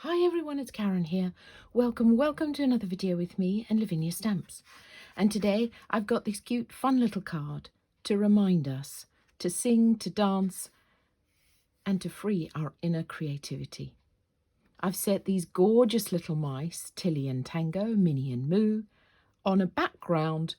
Hi everyone, it's Karen here. Welcome to another video with me and Lavinia Stamps. And today I've got this cute fun little card to remind us to sing, to dance and to free our inner creativity. I've set these gorgeous little mice, Tilly and Tango, Minnie and Moo, on a background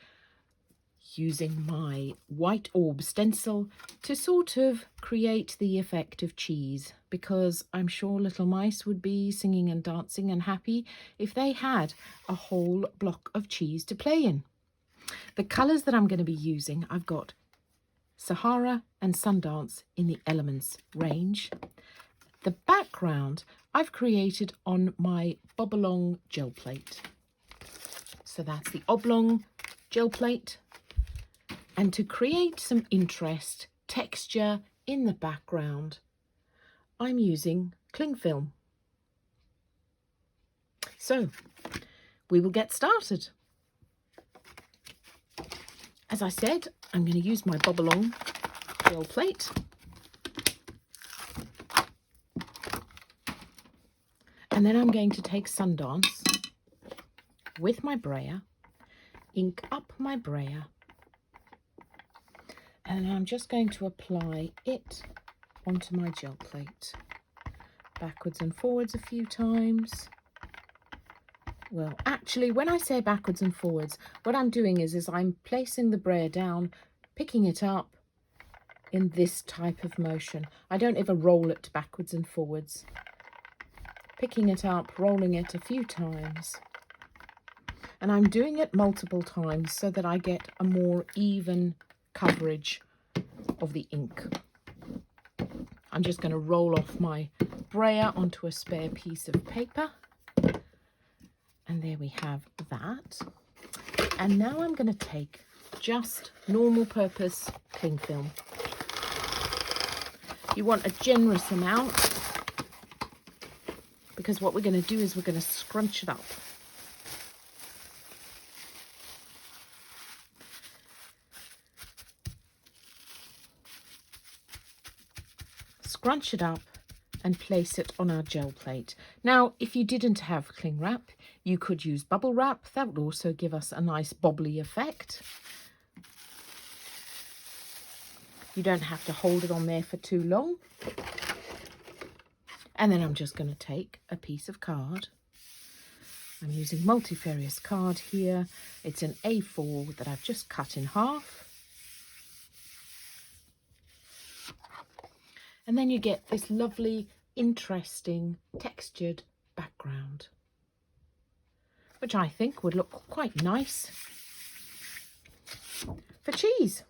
using my white orb stencil to sort of create the effect of cheese, because I'm sure little mice would be singing and dancing and happy if they had a whole block of cheese to play in. The colours that I'm going to be using, I've got Sahara and Sundance in the Elements range. The background I've created on my Bobolong gel plate. So that's the oblong gel plate. And to create some interest, texture in the background, I'm using cling film. So we will get started. As I said, I'm going to use my Bobolong gel plate. And then I'm going to take Sundance with my brayer, ink up my brayer, and I'm just going to apply it onto my gel plate, backwards and forwards a few times. Well, actually, when I say backwards and forwards, what I'm doing is I'm placing the brayer down, picking it up in this type of motion. I don't ever roll it backwards and forwards. Picking it up, rolling it a few times. And I'm doing it multiple times so that I get a more even coverage of the ink. I'm just going to roll off my brayer onto a spare piece of paper. And there we have that. And now I'm going to take just normal purpose cling film. You want a generous amount, because what we're going to do is we're going to scrunch it up. Scrunch it up and place it on our gel plate. Now, if you didn't have cling wrap, you could use bubble wrap. That would also give us a nice bobbly effect. You don't have to hold it on there for too long. And then I'm just going to take a piece of card. I'm using multifarious card here. It's an A4 that I've just cut in half. And then you get this lovely, interesting, textured background, which I think would look quite nice for cheese.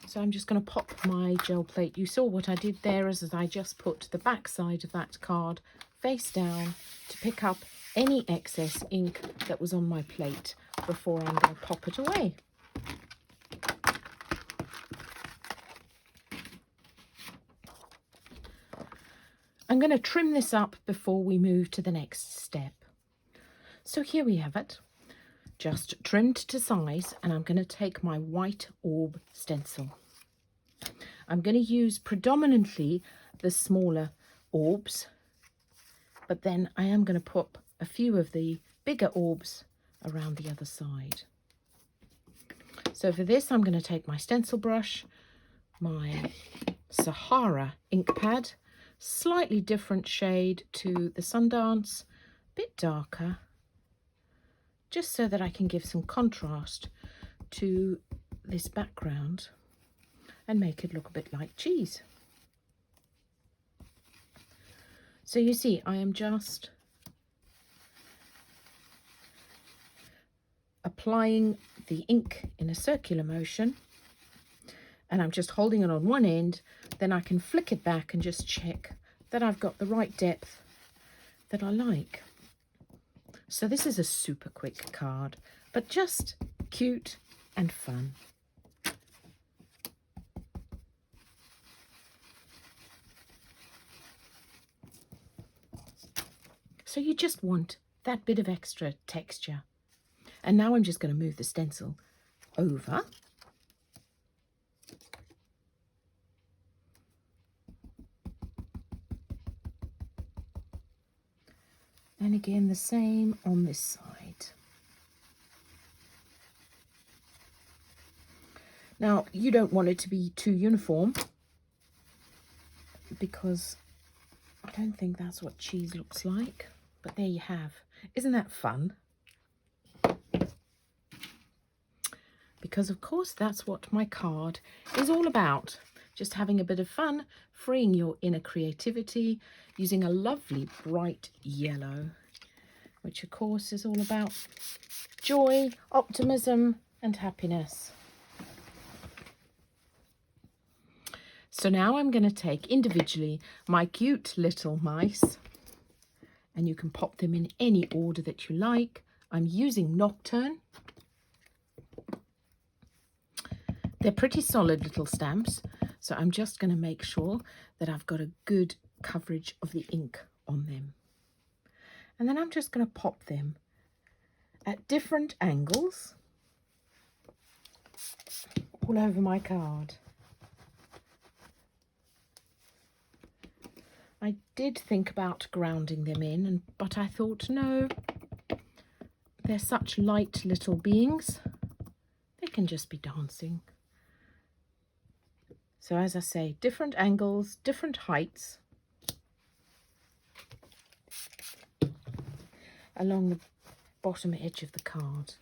So I'm just going to pop my gel plate. You saw what I did there is I just put the back side of that card face down to pick up any excess ink that was on my plate before I'm going to pop it away. I'm going to trim this up before we move to the next step. So here we have it, just trimmed to size, and I'm going to take my white orb stencil. I'm going to use predominantly the smaller orbs, but then I am going to put a few of the bigger orbs around the other side. So for this, I'm going to take my stencil brush, my Sahara ink pad, slightly different shade to the Sundance, a bit darker, just so that I can give some contrast to this background and make it look a bit like cheese. So you see, I am just applying the ink in a circular motion, and I'm just holding it on one end. Then I can flick it back and just check that I've got the right depth that I like. So this is a super quick card, but just cute and fun. So you just want that bit of extra texture. And now I'm just going to move the stencil over. And again, the same on this side. Now, you don't want it to be too uniform because I don't think that's what cheese looks like. But there you have. Isn't that fun? Because, of course, that's what my card is all about. Just having a bit of fun, freeing your inner creativity, using a lovely bright yellow, which, of course, is all about joy, optimism, and happiness. So now I'm going to take individually my cute little mice, and you can pop them in any order that you like. I'm using Nocturne. They're pretty solid little stamps, so I'm just going to make sure that I've got a good coverage of the ink on them. And then I'm just going to pop them at different angles all over my card. I did think about grounding them in, but I thought, no, they're such light little beings. They can just be dancing. So as I say, different angles, different heights along the bottom edge of the card.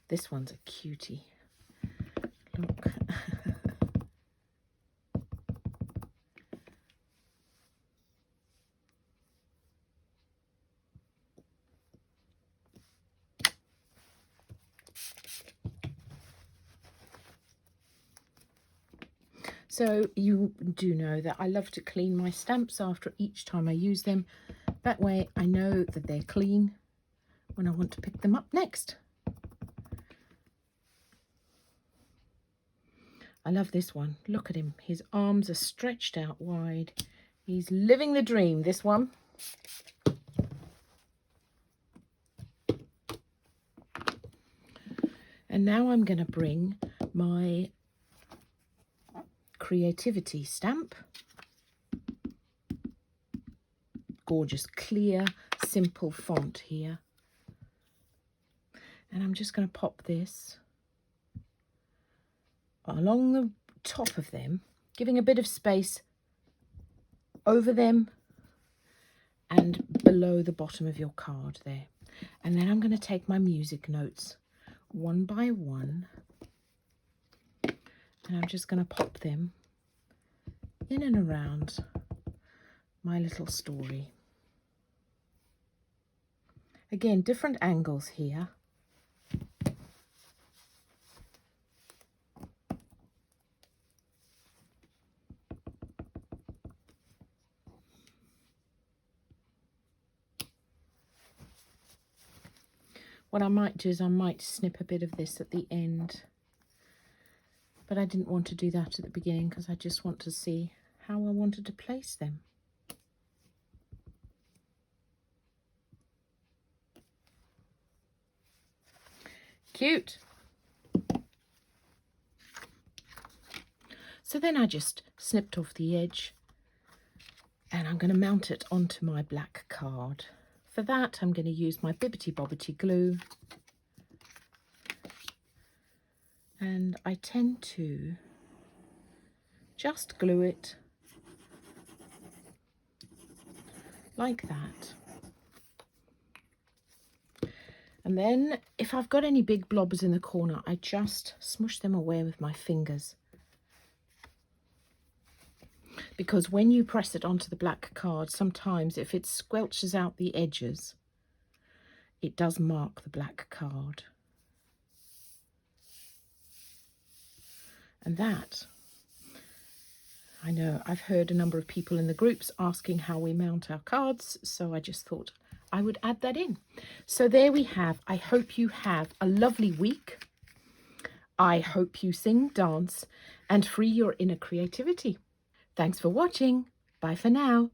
This one's a cutie. Look. So you do know that I love to clean my stamps after each time I use them. That way I know that they're clean when I want to pick them up next. I love this one. Look at him. His arms are stretched out wide. He's living the dream, this one. And now I'm going to bring my creativity stamp. Gorgeous, clear, simple font here. And I'm just going to pop this along the top of them, giving a bit of space over them and below the bottom of your card there. And then I'm going to take my music notes one by one, and I'm just going to pop them in and around my little story. Again, different angles here. What I might do is I might snip a bit of this at the end, but I didn't want to do that at the beginning because I just want to see how I wanted to place them. Cute. So then I just snipped off the edge and I'm going to mount it onto my black card. For that, I'm going to use my Bibbity Bobbity glue, and I tend to just glue it like that. And then if I've got any big blobs in the corner, I just smush them away with my fingers. Because when you press it onto the black card, sometimes if it squelches out the edges, it does mark the black card. And that, I know I've heard a number of people in the groups asking how we mount our cards, so I just thought I would add that in. So there we have. I hope you have a lovely week. I hope you sing, dance, and free your inner creativity. Thanks for watching. Bye for now.